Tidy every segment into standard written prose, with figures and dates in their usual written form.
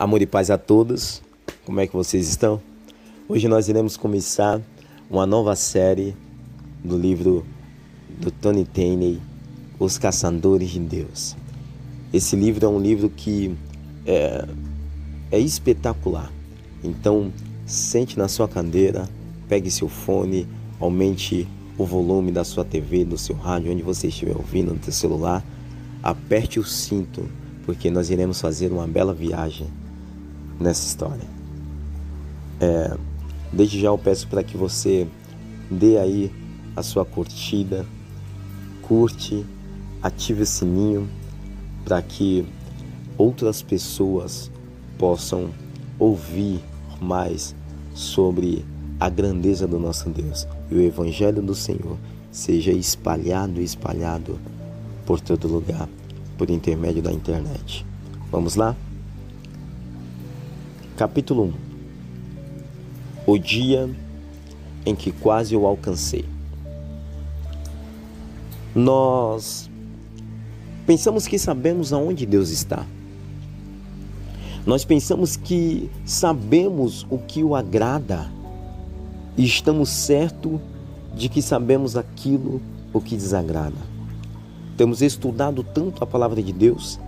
Amor e paz a todos, como é que vocês estão? Hoje nós iremos começar uma nova série do livro do Tony Tenney, Os Caçadores de Deus. Esse livro é um livro que é espetacular. Então, sente na sua cadeira, pegue seu fone, aumente o volume da sua TV, do seu rádio, onde você estiver ouvindo, no seu celular. Aperte o cinto, porque nós iremos fazer uma bela viagem nessa história. Desde já eu peço para que você dê aí a sua curtida, curte, ative o sininho para que outras pessoas possam ouvir mais sobre a grandeza do nosso Deus e o Evangelho do Senhor seja espalhado por todo lugar, por intermédio da internet. Vamos lá? Capítulo 1. O dia em que quase o alcancei. Nós pensamos que sabemos aonde Deus está. Nós pensamos que sabemos o que o agrada e estamos certos de que sabemos aquilo o que desagrada. Temos estudado tanto a palavra de Deus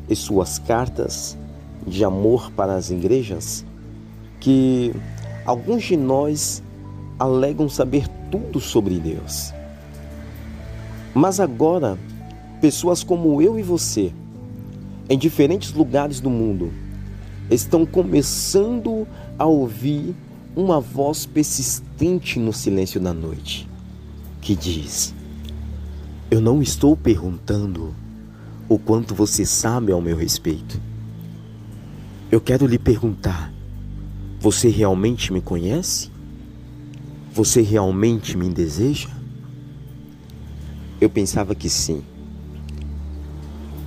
e suas cartas de amor para as igrejas que alguns de nós alegam saber tudo sobre Deus. Mas agora, pessoas como eu e você, em diferentes lugares do mundo, estão começando a ouvir uma voz persistente no silêncio da noite, que diz: eu não estou perguntando o quanto você sabe ao meu respeito. Eu quero lhe perguntar: você realmente me conhece? Você realmente me deseja? Eu pensava que sim.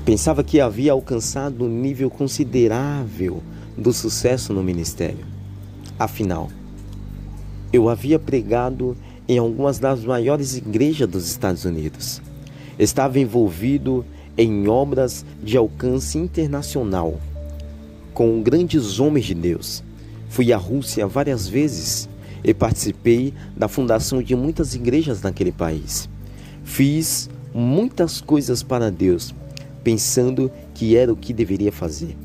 Pensava que havia alcançado um nível considerável do sucesso no ministério. Afinal, eu havia pregado em algumas das maiores igrejas dos Estados Unidos. Estava envolvido em obras de alcance internacional, com grandes homens de Deus. Fui à Rússia várias vezes e participei da fundação de muitas igrejas naquele país. Fiz muitas coisas para Deus, pensando que era o que deveria fazer.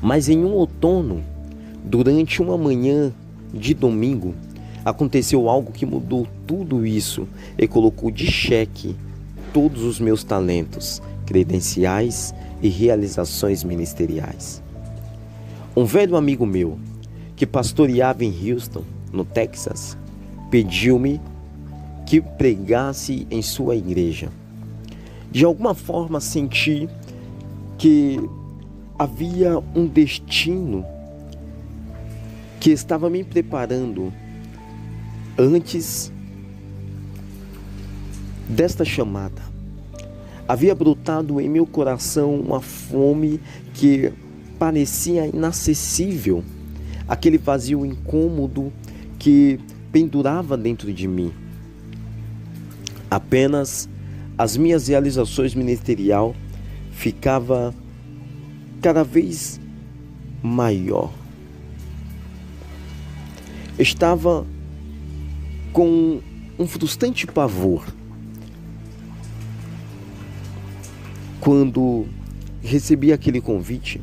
Mas em um outono, durante uma manhã de domingo, aconteceu algo que mudou tudo isso e colocou de xeque todos os meus talentos, credenciais e realizações ministeriais. Um velho amigo meu, que pastoreava em Houston, no Texas, pediu-me que pregasse em sua igreja. De alguma forma senti que havia um destino que estava me preparando antes desta chamada. Havia brotado em meu coração uma fome que parecia inacessível, aquele vazio incômodo que pendurava dentro de mim. Apenas as minhas realizações ministeriais ficava cada vez maior. Estava com um frustrante pavor quando recebi aquele convite.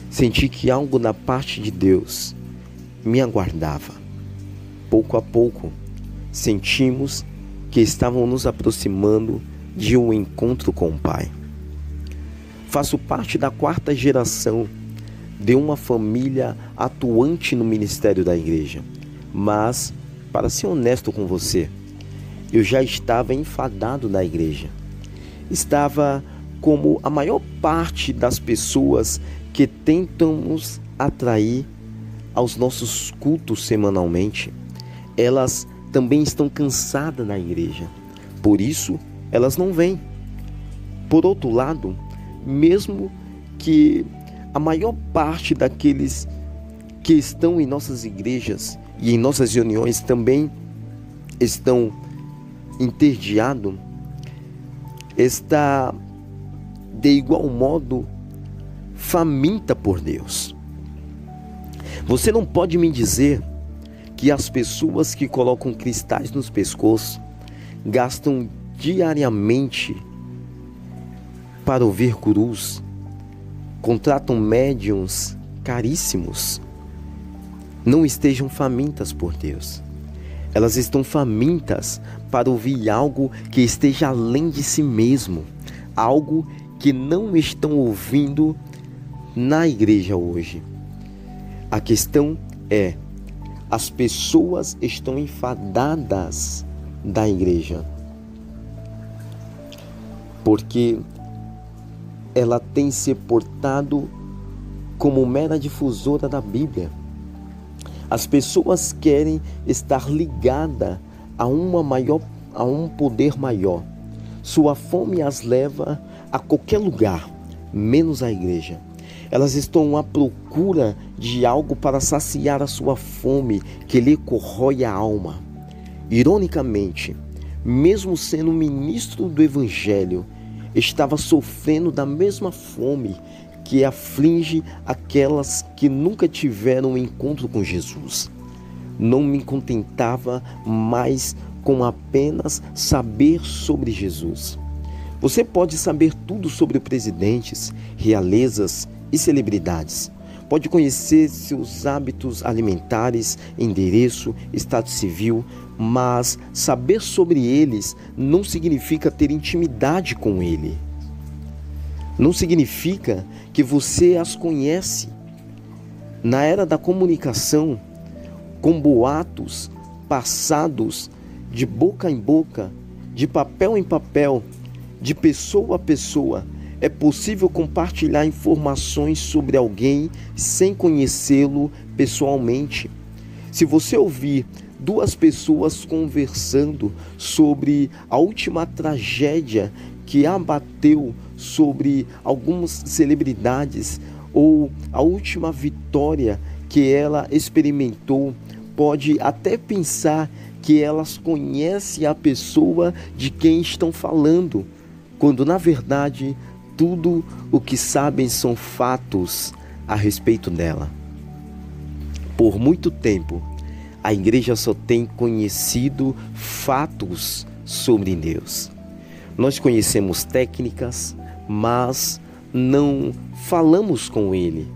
Senti que algo da parte de Deus me aguardava. Pouco a pouco, sentimos que estávamos nos aproximando de um encontro com o Pai. Faço parte da 4ª geração de uma família atuante no ministério da igreja. Mas, para ser honesto com você, eu já estava enfadado da igreja. Estava como a maior parte das pessoas que tentamos atrair aos nossos cultos semanalmente. Elas também estão cansadas na igreja. Por isso, elas não vêm. Por outro lado, mesmo que a maior parte daqueles que estão em nossas igrejas e em nossas reuniões também estão entediados, está de igual modo faminta por Deus. Você não pode me dizer que as pessoas que colocam cristais nos pescoços gastam diariamente para ouvir gurus, contratam médiuns caríssimos, não estejam famintas por Deus. Elas estão famintas para ouvir algo que esteja além de si mesmo, algo que não estão ouvindo na igreja hoje. A questão é, as pessoas estão enfadadas da igreja, porque ela tem se portado como mera difusora da Bíblia. As pessoas querem estar ligadas a um poder maior. Sua fome as leva a qualquer lugar, menos a igreja. Elas estão à procura de algo para saciar a sua fome que lhe corrói a alma. Ironicamente, mesmo sendo ministro do Evangelho, estava sofrendo da mesma fome que aflige aquelas que nunca tiveram um encontro com Jesus. Não me contentava mais com apenas saber sobre Jesus. Você pode saber tudo sobre presidentes, realezas e celebridades. Pode conhecer seus hábitos alimentares, endereço, estado civil, mas saber sobre eles não significa ter intimidade com ele. Não significa que você as conhece. Na era da comunicação, com boatos passados de boca em boca, de papel em papel, de pessoa a pessoa, é possível compartilhar informações sobre alguém sem conhecê-lo pessoalmente. Se você ouvir duas pessoas conversando sobre a última tragédia que abateu sobre algumas celebridades ou a última vitória que ela experimentou, pode até pensar que elas conhecem a pessoa de quem estão falando, quando na verdade tudo o que sabem são fatos a respeito dela. Por muito tempo, a igreja só tem conhecido fatos sobre Deus. Nós conhecemos técnicas, mas não falamos com Ele.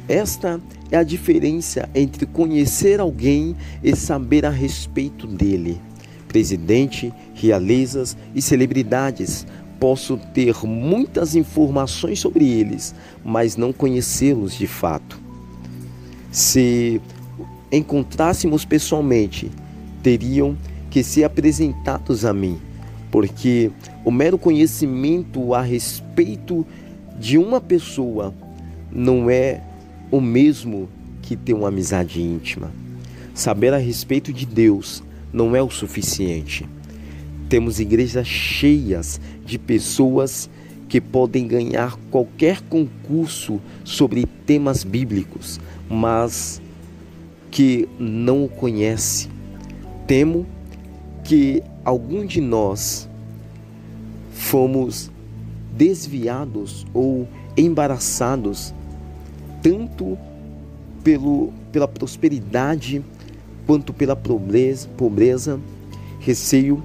Esta é a diferença entre conhecer alguém e saber a respeito dele. Presidente, realezas e celebridades, posso ter muitas informações sobre eles, mas não conhecê-los de fato. Se encontrássemos pessoalmente, teriam que ser apresentados a mim, porque o mero conhecimento a respeito de uma pessoa não é o mesmo que ter uma amizade íntima. Saber a respeito de Deus não é o suficiente. Temos igrejas cheias de pessoas que podem ganhar qualquer concurso sobre temas bíblicos, mas que não o conhece. Temo que algum de nós fomos desviados ou embaraçados tanto pela prosperidade quanto pela pobreza. Receio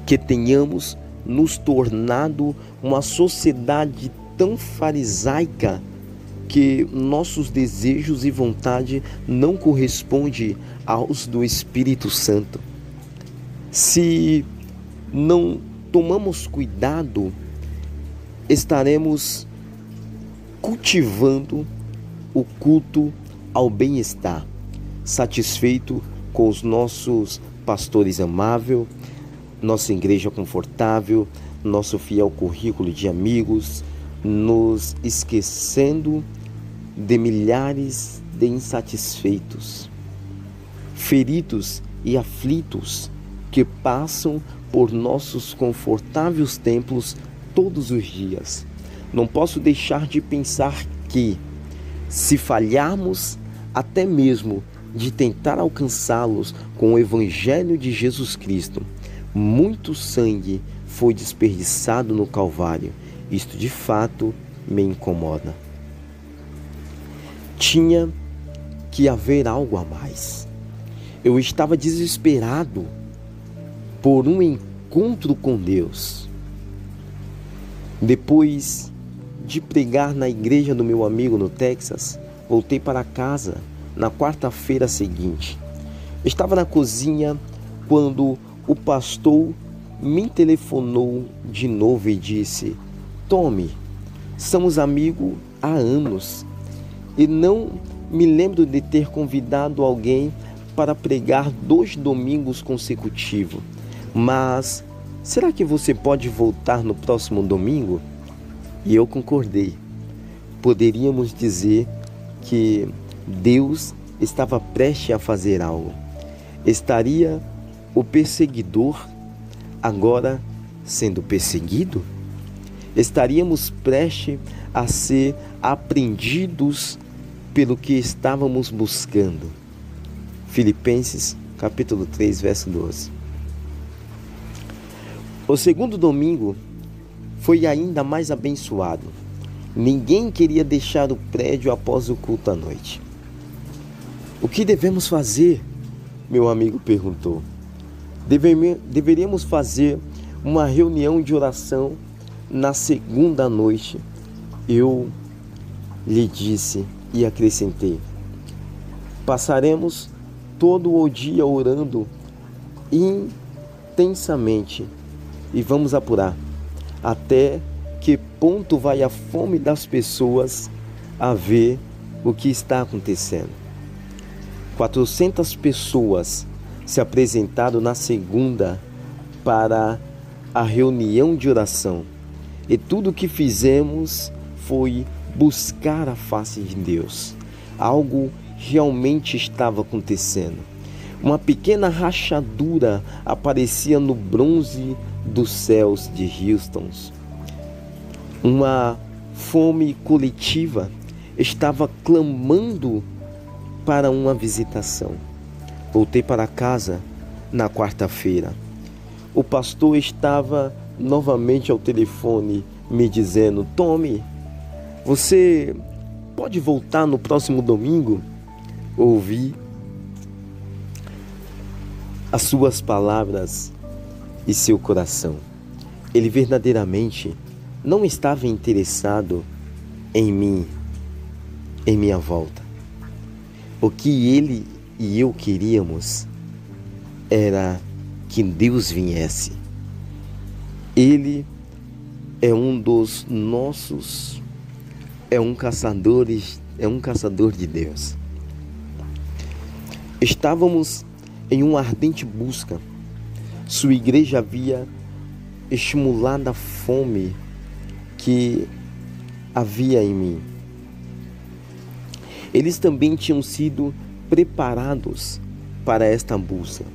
que tenhamos nos tornado uma sociedade tão farisaica que nossos desejos e vontade não correspondem aos do Espírito Santo. Se não tomamos cuidado, estaremos cultivando o culto ao bem-estar, satisfeito com os nossos pastores amáveis, nossa igreja confortável, nosso fiel currículo de amigos, nos esquecendo de milhares de insatisfeitos, feridos e aflitos que passam por nossos confortáveis templos todos os dias. Não posso deixar de pensar que, se falharmos até mesmo de tentar alcançá-los com o Evangelho de Jesus Cristo, muito sangue foi desperdiçado no Calvário. Isto de fato me incomoda. Tinha que haver algo a mais. Eu estava desesperado por um encontro com Deus. Depois de pregar na igreja do meu amigo no Texas, voltei para casa na quarta-feira seguinte. Estava na cozinha quando o pastor me telefonou de novo e disse: Tommy, somos amigos há anos e não me lembro de ter convidado alguém para pregar 2 domingos consecutivos. Mas será que você pode voltar no próximo domingo? E eu concordei. Poderíamos dizer que Deus estava prestes a fazer algo. Estaria o perseguidor agora sendo perseguido? Estaríamos prestes a ser apreendidos pelo que estávamos buscando. Filipenses capítulo 3, verso 12. O segundo domingo foi ainda mais abençoado. Ninguém queria deixar o prédio após o culto à noite. O que devemos fazer? Meu amigo perguntou. Deveríamos fazer uma reunião de oração na segunda noite. Eu lhe disse e acrescentei: passaremos todo o dia orando intensamente e vamos apurar até que ponto vai a fome das pessoas a ver o que está acontecendo. 400 pessoas se apresentaram na segunda para a reunião de oração e tudo o que fizemos foi buscar a face de Deus. Algo realmente estava acontecendo. Uma pequena rachadura aparecia no bronze dos céus de Houston. Uma fome coletiva estava clamando para uma visitação. Voltei para casa na quarta-feira. O pastor estava novamente ao telefone me dizendo: Tommy, você pode voltar no próximo domingo? Ouvi as suas palavras e seu coração. Ele verdadeiramente não estava interessado em mim, em minha volta. O que ele e eu queríamos era que Deus viesse. Ele é um dos nossos, é um caçador de Deus. Estávamos em uma ardente busca. Sua igreja havia estimulado a fome que havia em mim. Eles também tinham sido preparados para esta busca.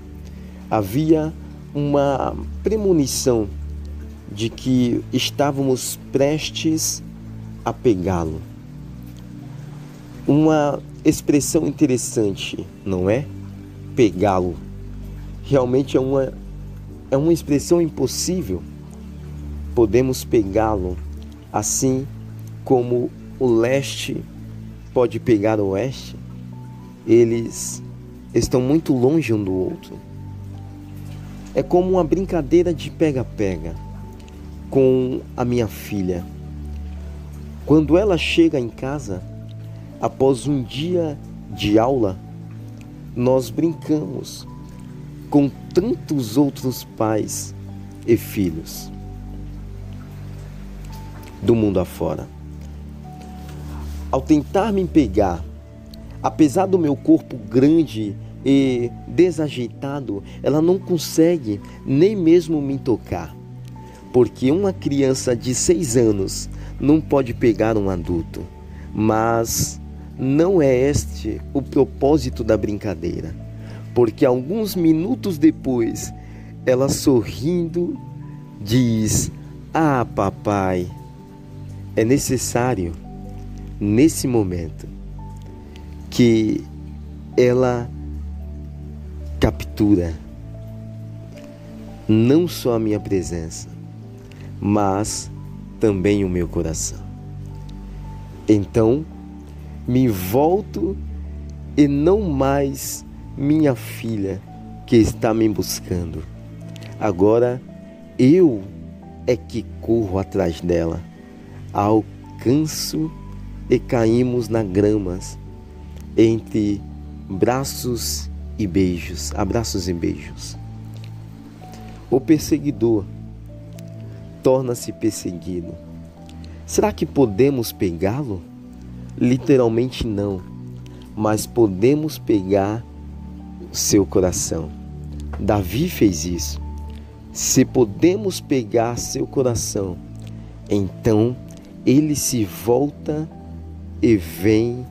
Havia uma premonição de que estávamos prestes a pegá-lo. Uma expressão interessante, não é? Pegá-lo. Realmente é uma expressão impossível. Podemos pegá-lo assim como o leste pode pegar o oeste. Eles estão muito longe um do outro. É como uma brincadeira de pega-pega com a minha filha. Quando ela chega em casa, após um dia de aula, nós brincamos com tantos outros pais e filhos do mundo afora. Ao tentar me pegar, apesar do meu corpo grande e desajeitado, ela não consegue nem mesmo me tocar, porque uma criança de 6 anos não pode pegar um adulto. Mas não é este o propósito da brincadeira, porque alguns minutos depois, ela sorrindo diz: "Ah, papai, é necessário nesse momento que ela captura não só a minha presença, mas também o meu coração." Então me volto e não mais minha filha que está me buscando. Agora eu é que corro atrás dela. Alcanço e caímos na grama entre abraços e beijos. O perseguidor torna-se perseguido. Será que podemos pegá-lo? Literalmente não, mas podemos pegar seu coração. Davi fez isso. Se podemos pegar seu coração, então ele se volta e vem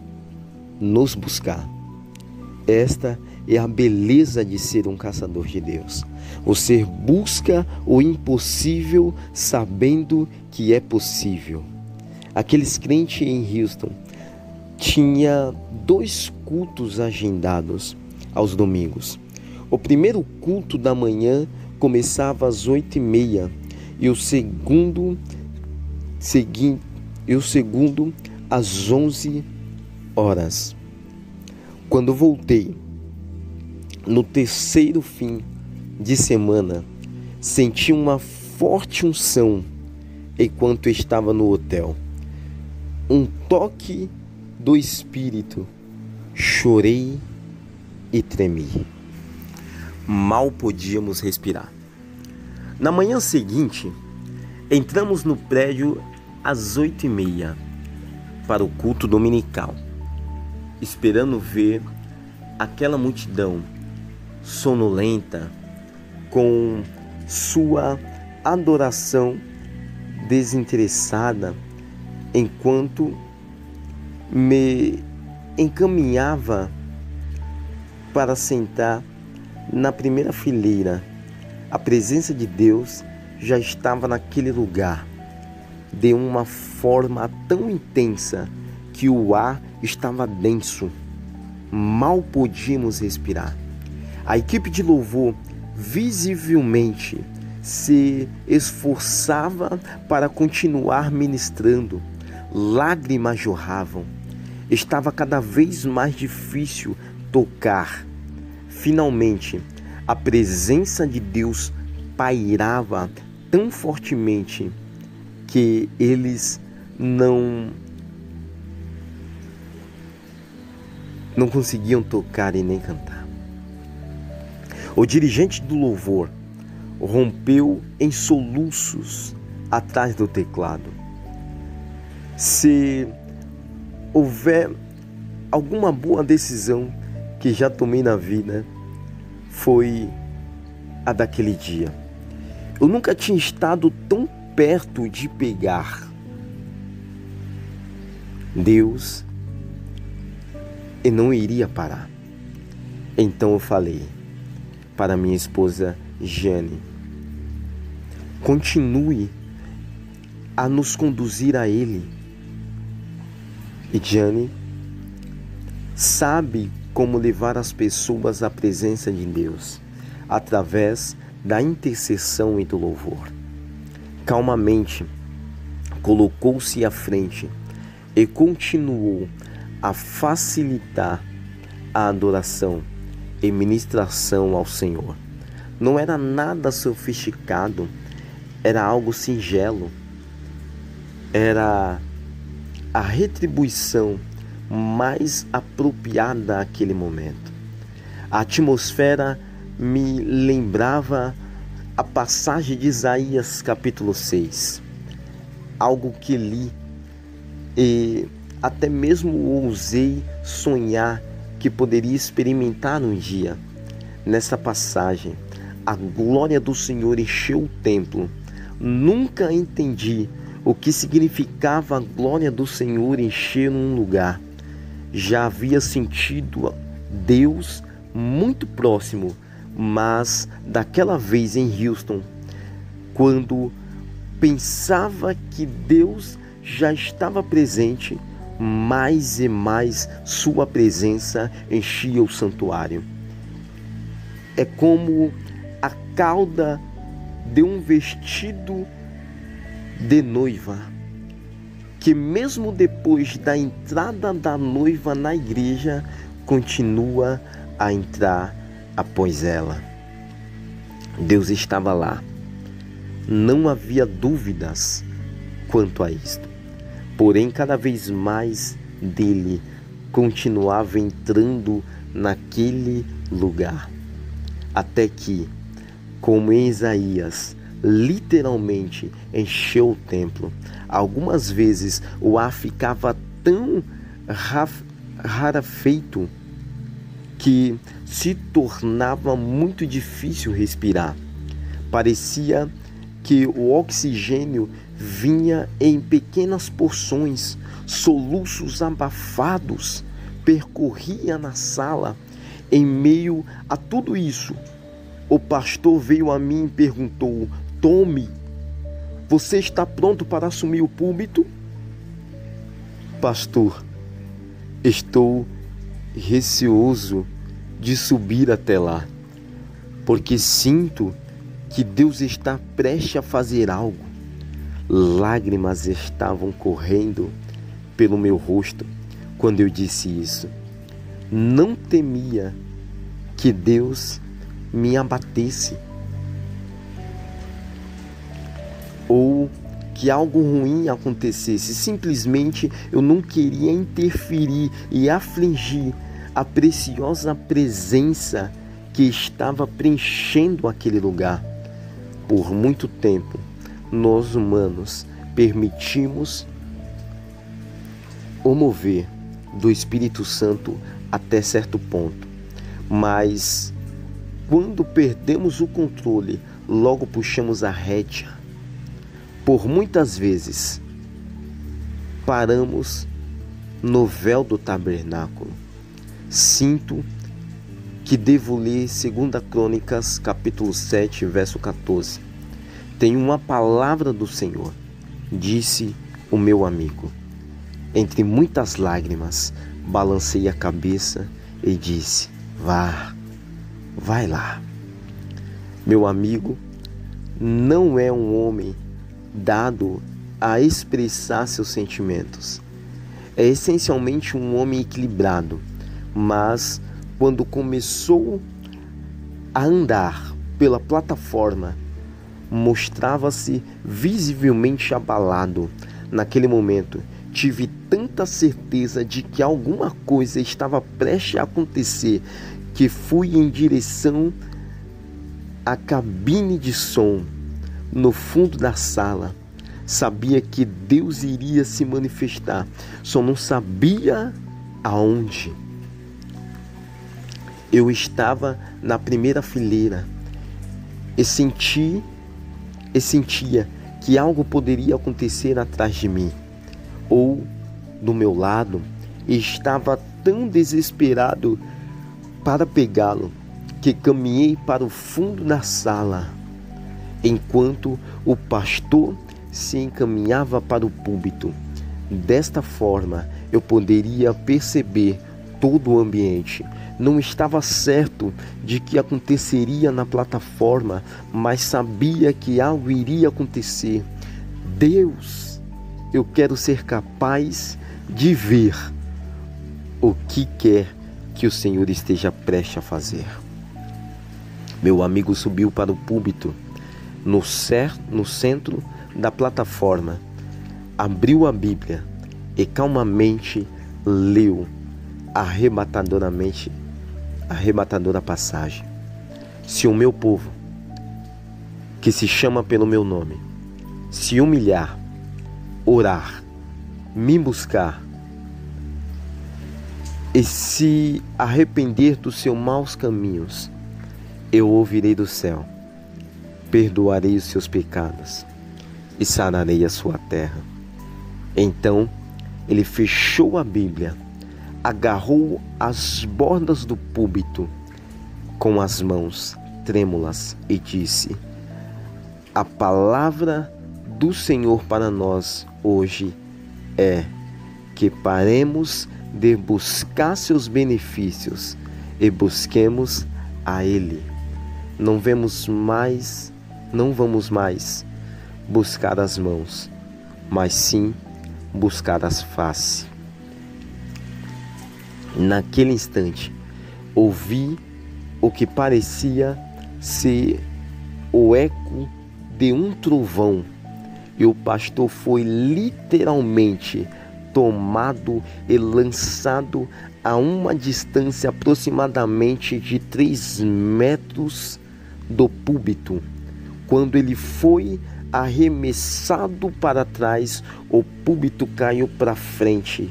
nos buscar. Esta é a beleza de ser um caçador de Deus. Você busca o impossível sabendo que é possível. Aqueles crentes em Houston tinha 2 cultos agendados aos domingos. O primeiro culto da manhã começava às 8h30 e o segundo às 11 horas. Quando voltei no terceiro fim de semana, senti uma forte unção enquanto estava no hotel. Um toque do Espírito. Chorei e tremi. Mal podíamos respirar. Na manhã seguinte, entramos no prédio às 8h30 para o culto dominical, esperando ver aquela multidão sonolenta com sua adoração desinteressada, enquanto me encaminhava para sentar na primeira fileira. A presença de Deus já estava naquele lugar de uma forma tão intensa que o ar estava denso. Mal podíamos respirar. A equipe de louvor visivelmente se esforçava para continuar ministrando. Lágrimas jorravam. Estava cada vez mais difícil tocar. Finalmente, a presença de Deus pairava tão fortemente que eles não conseguiam tocar e nem cantar. O dirigente do louvor rompeu em soluços atrás do teclado. Se houver alguma boa decisão que já tomei na vida, foi a daquele dia. Eu nunca tinha estado tão perto de pegar Deus e não iria parar. Então eu falei para minha esposa Jane: continue a nos conduzir a Ele. E Jane sabe como levar as pessoas à presença de Deus através da intercessão e do louvor. Calmamente colocou-se à frente e continuou a facilitar a adoração e ministração ao Senhor. Não era nada sofisticado, era algo singelo. Era a retribuição mais apropriada àquele momento. A atmosfera me lembrava a passagem de Isaías capítulo 6, algo que li e até mesmo ousei sonhar que poderia experimentar um dia. Nessa passagem, a glória do Senhor encheu o templo. Nunca entendi o que significava a glória do Senhor encher um lugar. Já havia sentido Deus muito próximo, mas daquela vez em Houston, quando pensava que Deus já estava presente, mais e mais sua presença enchia o santuário. É como a cauda de um vestido de noiva que mesmo depois da entrada da noiva na igreja, continua a entrar após ela. Deus estava lá. Não havia dúvidas quanto a isto. Porém, cada vez mais dele continuava entrando naquele lugar. Até que, como em Isaías, literalmente encheu o templo. Algumas vezes o ar ficava tão rarefeito que se tornava muito difícil respirar. Parecia que o oxigênio vinha em pequenas porções, soluços abafados percorria na sala. Em meio a tudo isso, o pastor veio a mim e perguntou: Tommy, você está pronto para assumir o púlpito? Pastor, estou receoso de subir até lá, porque sinto que Deus está prestes a fazer algo. Lágrimas estavam correndo pelo meu rosto quando eu disse isso. Não temia que Deus me abatesse ou que algo ruim acontecesse. Simplesmente eu não queria interferir e afligir a preciosa presença que estava preenchendo aquele lugar. Por muito tempo, nós humanos permitimos o mover do Espírito Santo até certo ponto, mas quando perdemos o controle, logo puxamos a rédea. Por muitas vezes paramos no véu do tabernáculo. Sinto que devo ler 2 Crônicas, capítulo 7, verso 14. Tem uma palavra do Senhor, disse o meu amigo. Entre muitas lágrimas, balancei a cabeça e disse: vai lá. Meu amigo não é um homem dado a expressar seus sentimentos. É essencialmente um homem equilibrado, mas quando começou a andar pela plataforma, mostrava-se visivelmente abalado. Naquele momento, tive tanta certeza de que alguma coisa estava prestes a acontecer que fui em direção à cabine de som no fundo da sala. Sabia que Deus iria se manifestar, só não sabia aonde. Eu estava na primeira fileira e sentia que algo poderia acontecer atrás de mim ou do meu lado, e estava tão desesperado para pegá-lo que caminhei para o fundo da sala, enquanto o pastor se encaminhava para o púlpito. Desta forma, eu poderia perceber todo o ambiente. Não estava certo de que aconteceria na plataforma, mas sabia que algo iria acontecer. Deus, eu quero ser capaz de ver o que quer que o Senhor esteja prestes a fazer. Meu amigo subiu para o púlpito, no centro da plataforma, abriu a Bíblia e calmamente leu arrebatadora passagem. Se o meu povo, que se chama pelo meu nome, se humilhar, orar, me buscar e se arrepender dos seus maus caminhos, eu ouvirei do céu, perdoarei os seus pecados e sararei a sua terra. Então ele fechou a Bíblia, agarrou as bordas do púlpito com as mãos trêmulas e disse: a palavra do Senhor para nós hoje é que paremos de buscar seus benefícios e busquemos a Ele. Não vamos mais buscar as mãos, mas sim buscar as faces. Naquele instante, ouvi o que parecia ser o eco de um trovão, e o pastor foi literalmente tomado e lançado a uma distância aproximadamente de 3 metros do púlpito. Quando ele foi arremessado para trás, o púlpito caiu para frente.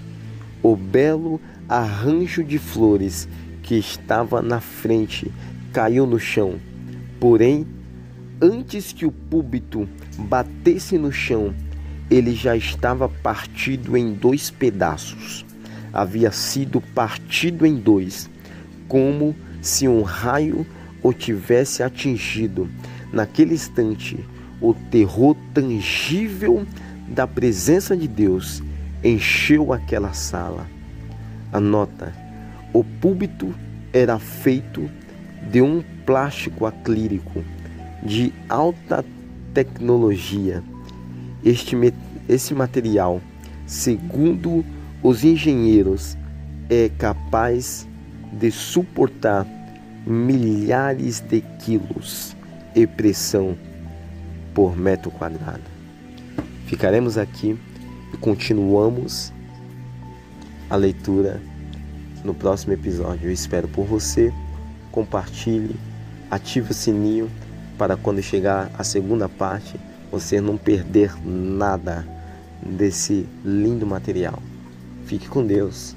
O belo arranjo de flores que estava na frente caiu no chão. Porém, antes que o púlpito batesse no chão, ele já estava partido em 2 pedaços. Havia sido partido em 2, como se um raio o tivesse atingido. Naquele instante, o terror tangível da presença de Deus encheu aquela sala. Anota, o púlpito era feito de um plástico acrílico de alta tecnologia. Esse material, segundo os engenheiros, é capaz de suportar milhares de quilos de pressão por metro quadrado. Ficaremos aqui e continuamos a leitura no próximo episódio. Eu espero por você. Compartilhe, ative o sininho para quando chegar a segunda parte você não perder nada desse lindo material. Fique com Deus.